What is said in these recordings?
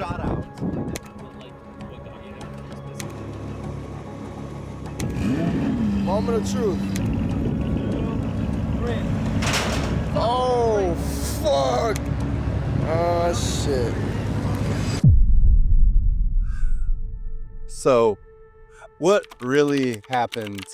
shot out. Moment of truth. Oh, fuck. Oh, shit. So, what really happened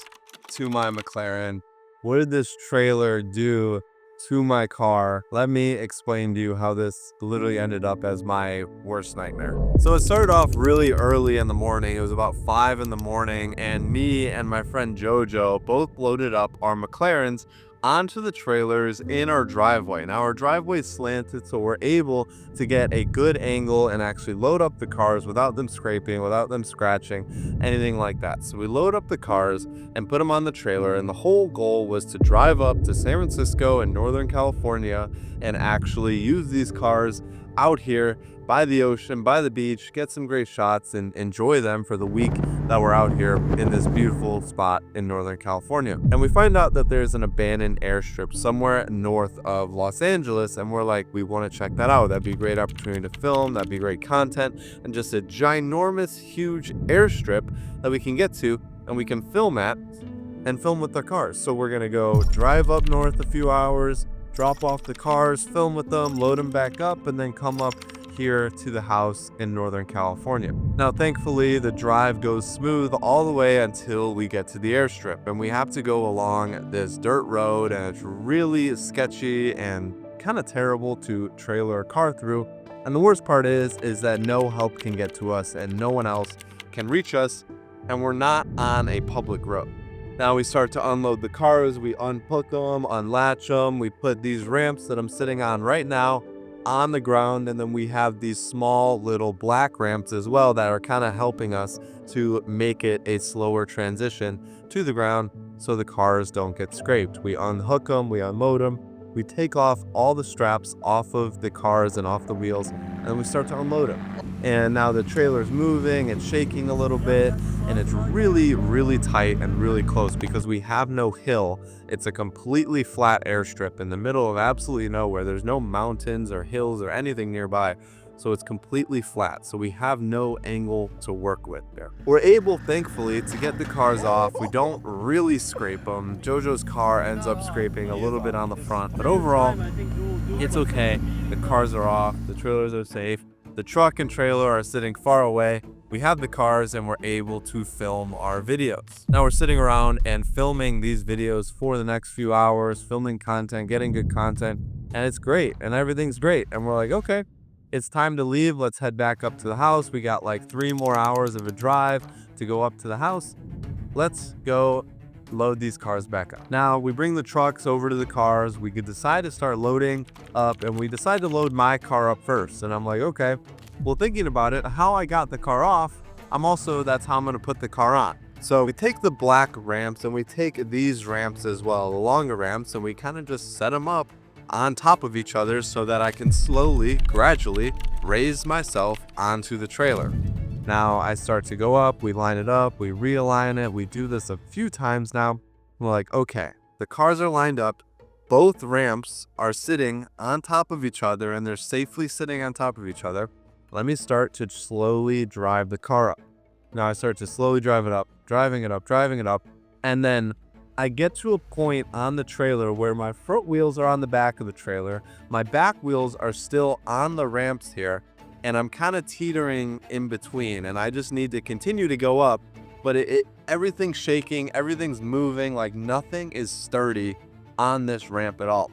to my McLaren? What did this trailer do to my car? Let me explain to you how this literally ended up as my worst nightmare. So it started off really early in the morning. It was about 5 in the morning, and me and my friend Jojo both loaded up our McLarens onto the trailers in our driveway. Now our driveway is slanted, so we're able to get a good angle and actually load up the cars without them scraping, without them scratching, anything like that. So we load up the cars and put them on the trailer, and the whole goal was to drive up to San Francisco and Northern California and actually use these cars out here by the ocean, by the beach, get some great shots and enjoy them for the week that we're out here in this beautiful spot in Northern California. And we find out that there's an abandoned airstrip somewhere north of Los Angeles, and we're like, we want to check that out. That'd be a great opportunity to film, that'd be great content, and just a ginormous, huge airstrip that we can get to and we can film at and film with our cars. So we're gonna go drive up north a few hours, drop off the cars, film with them, load them back up, and then come up here to the house in Northern California. Now, thankfully, the drive goes smooth all the way until we get to the airstrip, and we have to go along this dirt road, and it's really sketchy and kind of terrible to trailer a car through. And the worst part is that no help can get to us and no one else can reach us, and we're not on a public road. Now we start to unload the cars, we unhook them, unlatch them, we put these ramps that I'm sitting on right now on the ground, and then we have these small little black ramps as well that are kind of helping us to make it a slower transition to the ground so the cars don't get scraped. We unhook them, we unload them, we take off all the straps off of the cars and off the wheels, and then we start to unload them. And now the trailer's moving and shaking a little bit, and it's really, really tight and really close because we have no hill. It's a completely flat airstrip in the middle of absolutely nowhere. There's no mountains or hills or anything nearby. So it's completely flat. So we have no angle to work with there. We're able, thankfully, to get the cars off. We don't really scrape them. Jojo's car ends up scraping a little bit on the front, but overall, it's okay. The cars are off, the trailers are safe. The truck and trailer are sitting far away. We have the cars and we're able to film our videos. Now we're sitting around and filming these videos for the next few hours, filming content, getting good content, and it's great and everything's great. And we're like, okay, it's time to leave. Let's head back up to the house. We got like 3 more hours of a drive to go up to the house. Let's go load these cars back up. Now we bring the trucks over to the cars. We could decide to start loading up, and we decide to load my car up first. And I'm like, okay, well, thinking about it, how I got the car off, that's how I'm going to put the car on. So we take the black ramps and we take these ramps as well, the longer ramps, and we kind of just set them up on top of each other so that I can slowly, gradually raise myself onto the trailer. Now I start to go up, we line it up, we realign it. We do this a few times now. We're like, okay, the cars are lined up. Both ramps are sitting on top of each other and they're safely sitting on top of each other. Let me start to slowly drive the car up. Now I start to slowly drive it up, driving it up. And then I get to a point on the trailer where my front wheels are on the back of the trailer. My back wheels are still on the ramps here. And I'm kind of teetering in between, and I just need to continue to go up, but everything's shaking, everything's moving, like nothing is sturdy on this ramp at all.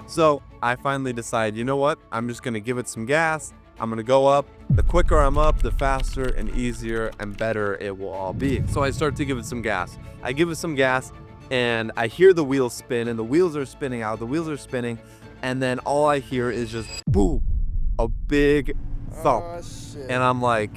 So I finally decide, you know what? I'm just going to give it some gas. I'm going to go up. The quicker I'm up, the faster and easier and better it will all be. So I start to give it some gas. I give it some gas, and I hear the wheels spin, and the wheels are spinning out. The wheels are spinning, and then all I hear is just boom, a big thump. And I'm like,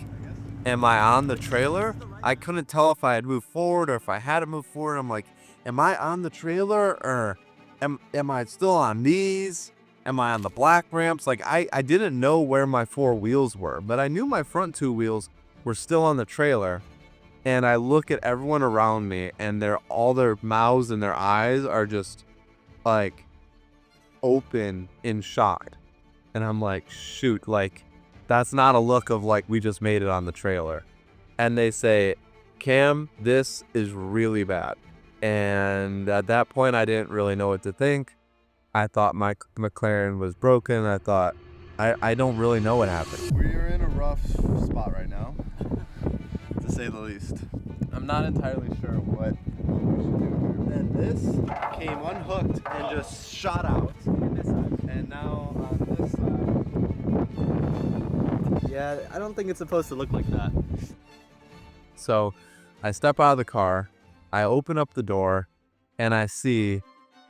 am I on the trailer? I couldn't tell if I had moved forward or if I hadn't moved forward. I'm like, am I on the trailer or am I still on these? Am I on the black ramps? Like I didn't know where my 4 wheels were, but I knew my front 2 wheels were still on the trailer. And I look at everyone around me and all their mouths and their eyes are just like open in shock. And I'm like, shoot, like That's not a look of like, we just made it on the trailer. And they say, Cam, this is really bad. And at that point, I didn't really know what to think. I thought my McLaren was broken. I thought, I don't really know what happened. We're in a rough spot right now, to say the least. I'm not entirely sure what we should do here. And this came unhooked and just shot out. And now on this side. Yeah, I don't think it's supposed to look like that. So I step out of the car, I open up the door, and I see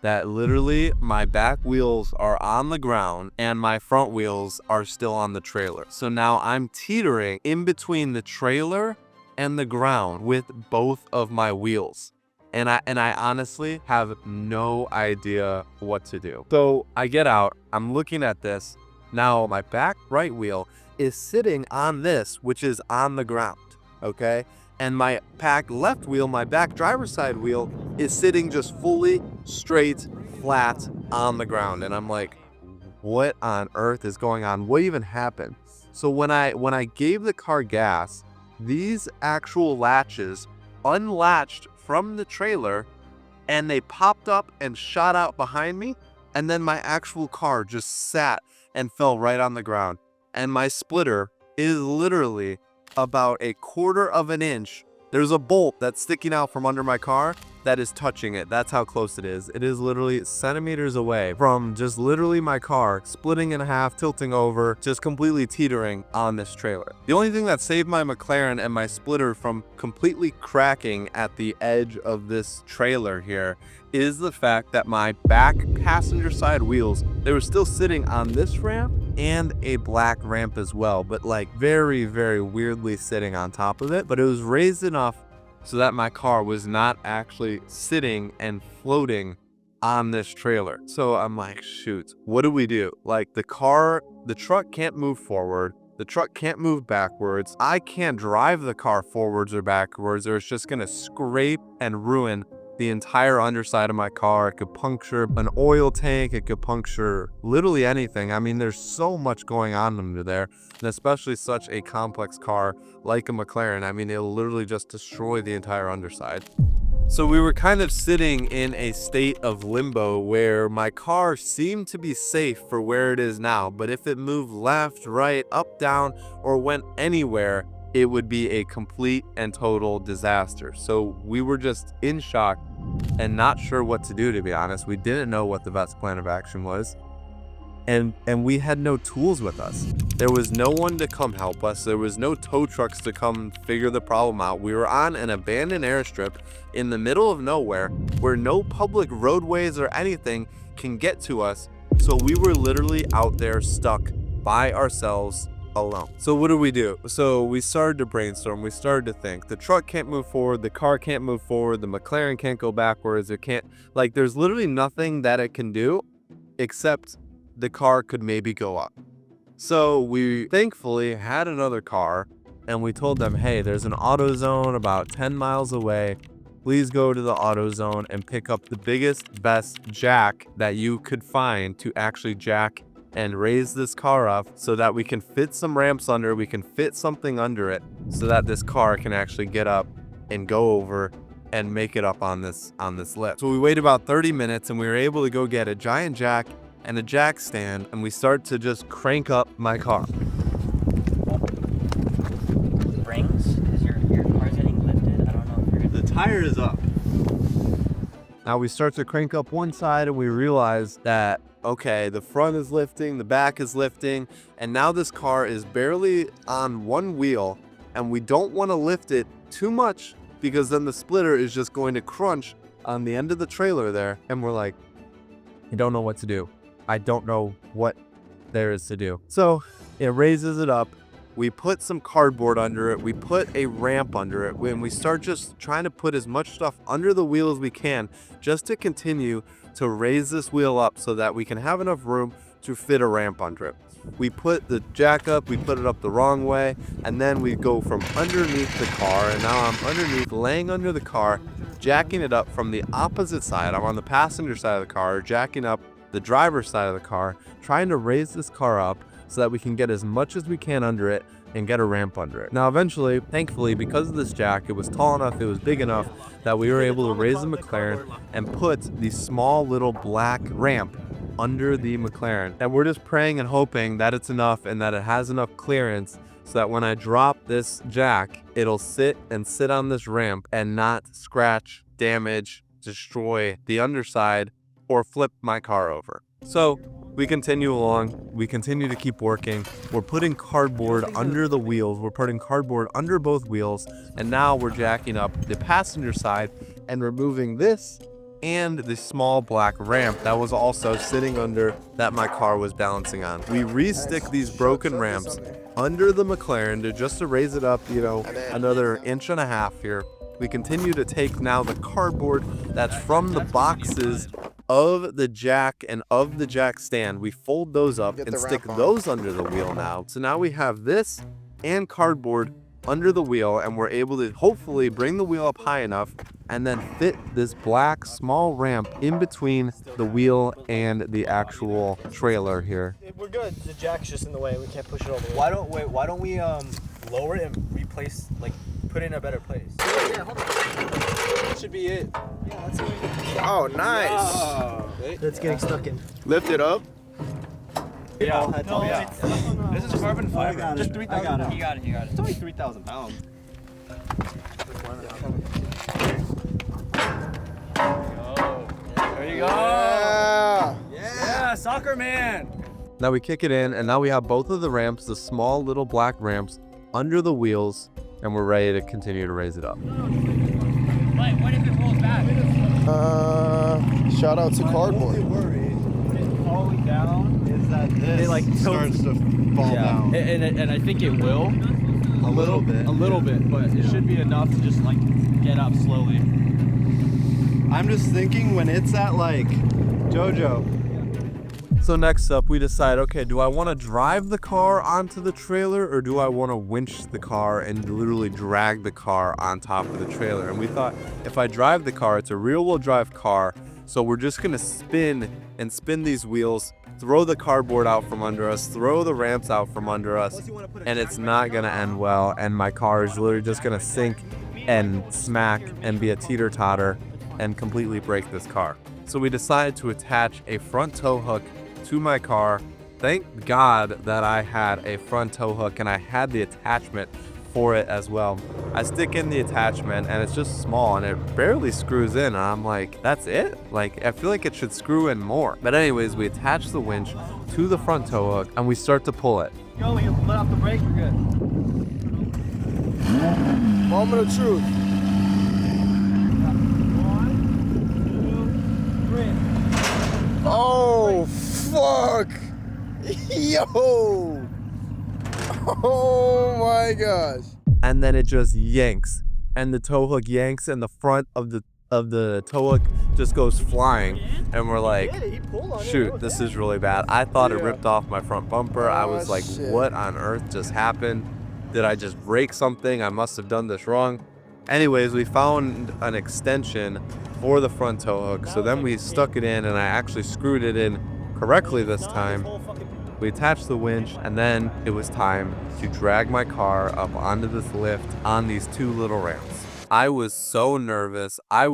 that literally my back wheels are on the ground and my front wheels are still on the trailer. So now I'm teetering in between the trailer and the ground with both of my wheels. And I honestly have no idea what to do. So I get out, I'm looking at this. Now my back right wheel is sitting on this, which is on the ground, okay? And my back left wheel, my back driver's side wheel, is sitting just fully straight, flat on the ground. And I'm like, what on earth is going on? What even happened? So when I gave the car gas, these actual latches unlatched from the trailer and they popped up and shot out behind me. And then my actual car just sat and fell right on the ground. And my splitter is literally about 1/4 of an inch. There's a bolt that's sticking out from under my car that is touching it. That's how close it is. It is literally centimeters away from just literally my car splitting in half, tilting over, just completely teetering on this trailer. The only thing that saved my McLaren and my splitter from completely cracking at the edge of this trailer here is the fact that my back passenger side wheels, they were still sitting on this ramp and a black ramp as well, but like very, very weirdly sitting on top of it. But it was raised enough so that my car was not actually sitting and floating on this trailer. So I'm like, shoot, what do we do? Like the truck can't move forward. The truck can't move backwards. I can't drive the car forwards or backwards, or it's just gonna scrape and ruin the entire underside of my car. It could puncture an oil tank. It could puncture literally anything. I mean, there's so much going on under there, and especially such a complex car like a McLaren. I mean, it'll literally just destroy the entire underside. So we were kind of sitting in a state of limbo where my car seemed to be safe for where it is now, but if it moved left, right, up, down, or went anywhere, it would be a complete and total disaster. So we were just in shock and not sure what to do, to be honest. We didn't know what the best plan of action was. And we had no tools with us. There was no one to come help us. There was no tow trucks to come figure the problem out. We were on an abandoned airstrip in the middle of nowhere where no public roadways or anything can get to us. So we were literally out there stuck by ourselves alone. So what do we do? So we started to brainstorm. We started to think. The truck can't move forward. The car can't move forward. The McLaren can't go backwards. It can't, like, there's literally nothing that it can do except the car could maybe go up. So we thankfully had another car and we told them, hey, there's an AutoZone about 10 miles away. Please go to the AutoZone and pick up the biggest, best jack that you could find to actually jack and raise this car up so that we can fit some ramps under, we can fit something under it so that this car can actually get up and go over and make it up on this lift. So we waited about 30 minutes and we were able to go get a giant jack and a jack stand, and we start to just crank up my car. Springs? Is your car's getting lifted? I don't know if you're gonna... The tire is up. Now we start to crank up one side and we realize that, okay, the front is lifting, the back is lifting, and now this car is barely on one wheel, and we don't want to lift it too much because then the splitter is just going to crunch on the end of the trailer there. And we're like, I don't know what to do. I don't know what there is to do. So it raises it up. We put some cardboard under it. We put a ramp under it. When we start just trying to put as much stuff under the wheel as we can, just to continue to raise this wheel up so that we can have enough room to fit a ramp under it. We put the jack up, we put it up the wrong way, and then we go from underneath the car, and now I'm underneath, laying under the car, jacking it up from the opposite side. I'm on the passenger side of the car, jacking up the driver's side of the car, trying to raise this car up so that we can get as much as we can under it and get a ramp under it. Now eventually, thankfully, because of this jack, it was tall enough, it was big enough that we were able to raise the McLaren and put the small little black ramp under the McLaren. And we're just praying and hoping that it's enough and that it has enough clearance so that when I drop this jack, it'll sit on this ramp and not scratch, damage, destroy the underside, or flip my car over. So we continue along, we continue to keep working. We're putting cardboard under the wheels, we're putting cardboard under both wheels, and now we're jacking up the passenger side and removing this and the small black ramp that was also sitting under that my car was balancing on. We re-stick these broken ramps under the McLaren to raise it up, you know, another 1.5 inches here. We continue to take now the cardboard that's from the boxes of the jack and of the jack stand. We fold those up and stick those under the wheel now. So now we have this and cardboard under the wheel, and we're able to hopefully bring the wheel up high enough and then fit this black small ramp in between the wheel and the actual trailer here. We're good. The jack's just in the way. We can't push it all the way. Why don't we lower it and replace, like, put it in a better place? Yeah, hold on. That should be it. Yeah, that's it. Oh, nice. That's getting stuck in. Lift it up. Yeah. This is carbon fiber. Just 3,000. You got it. It's only 3,000 pounds. There you go. Yeah, soccer man. Now we kick it in, and now we have both of the ramps, the small little black ramps, under the wheels, and we're ready to continue to raise it up. Wait, what if it rolls back? Shout out to cardboard. Falling down Is that this It, like, starts to fall down and I think it will. a little bit. A little bit, but it should be enough to just like get up slowly. I'm just thinking when it's at like JoJo. So next up, we decide, okay, do I want to drive the car onto the trailer, or do I want to winch the car and literally drag the car on top of the trailer? And we thought, if I drive the car, it's a rear-wheel drive car, so we're just going to spin these wheels, throw the cardboard out from under us, throw the ramps out from under us, and it's not going to end well, and my car is literally just going to sink and smack and be a teeter-totter and completely break this car. So we decided to attach a front tow hook to my car. Thank God that I had a front tow hook and I had the attachment for it as well. I stick in the attachment and it's just small and it barely screws in. And I'm like, that's it? Like, I feel like it should screw in more. But anyways, we attach the winch to the front tow hook and we start to pull it. Go, you let off the brake, we're good. Moment of truth. 1, 2, 3. Oh, fuck. Yo. Oh my gosh. And then it just yanks, and the tow hook yanks, and the front of the tow hook just goes flying, and we're like, shoot, this is really bad. I thought it ripped off my front bumper. I was like, shit. what on earth just happened? Did I just break something? I must have done this wrong. Anyways, we found an extension for the front tow hook, so then we stuck it in, and I actually screwed it in correctly this time. We attached the winch, and then it was time to drag my car up onto this lift on these two little ramps. I was so nervous. I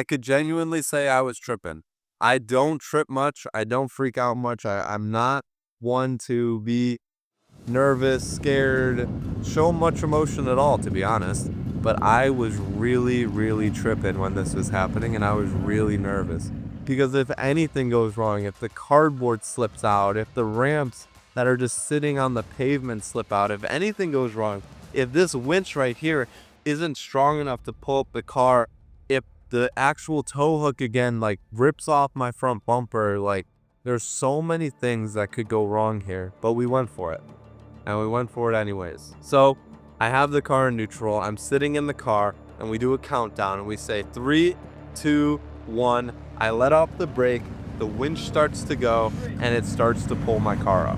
could genuinely say I was tripping. I don't trip much. I don't freak out much. I'm not one to be nervous, scared, show much emotion at all, to be honest. But I was really, really tripping when this was happening, and I was really nervous. Because if anything goes wrong, if the cardboard slips out, if the ramps that are just sitting on the pavement slip out, if anything goes wrong, if this winch right here isn't strong enough to pull up the car, if the actual tow hook again like rips off my front bumper, like there's so many things that could go wrong here, but we went for it. And we went for it anyways. So I have the car in neutral, I'm sitting in the car, and we do a countdown and we say 3, 2, 1. I let off the brake, the winch starts to go, and it starts to pull my car up.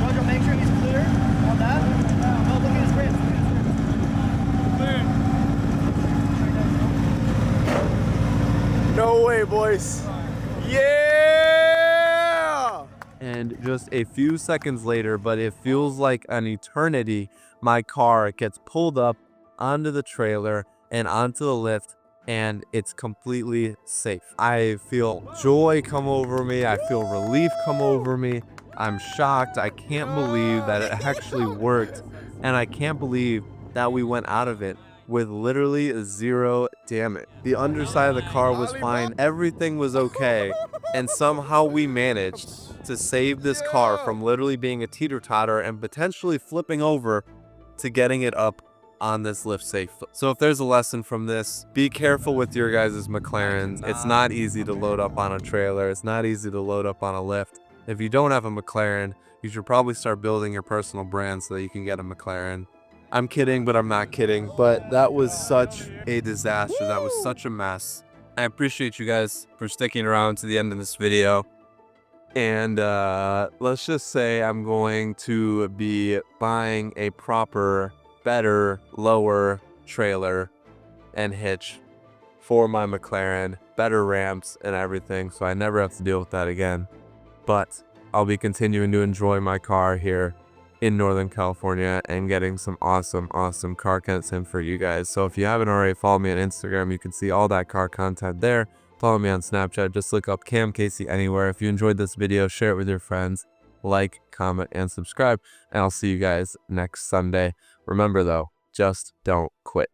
Jojo, make sure he's clear on that. No, look at his wrist. Clear. No way, boys. Yeah. just a few seconds later, but it feels like an eternity. My car gets pulled up onto the trailer and onto the lift, and it's completely safe. I feel joy come over me. I feel relief come over me. I'm shocked. I can't believe that it actually worked, and I can't believe that we went out of it with literally 0 damage. The underside of the car was fine. Everything was okay, and somehow we managed to save this car from literally being a teeter-totter and potentially flipping over to getting it up on this lift safe. So if there's a lesson from this, be careful with your guys' McLarens. It's not easy to load up on a trailer. It's not easy to load up on a lift. If you don't have a McLaren, you should probably start building your personal brand so that you can get a McLaren. I'm kidding, but I'm not kidding. But that was such a disaster. That was such a mess. I appreciate you guys for sticking around to the end of this video. And let's just say I'm going to be buying a proper, better, lower trailer and hitch for my McLaren, better ramps and everything, so I never have to deal with that again. But I'll be continuing to enjoy my car here in Northern California and getting some awesome car content for you guys. So if you haven't already, follow me on Instagram. You can see all that car content there. Follow me on Snapchat. Just look up Cam Casey anywhere. If you enjoyed this video, share it with your friends. Like, comment, and subscribe. And I'll see you guys next Sunday. Remember though, just don't quit.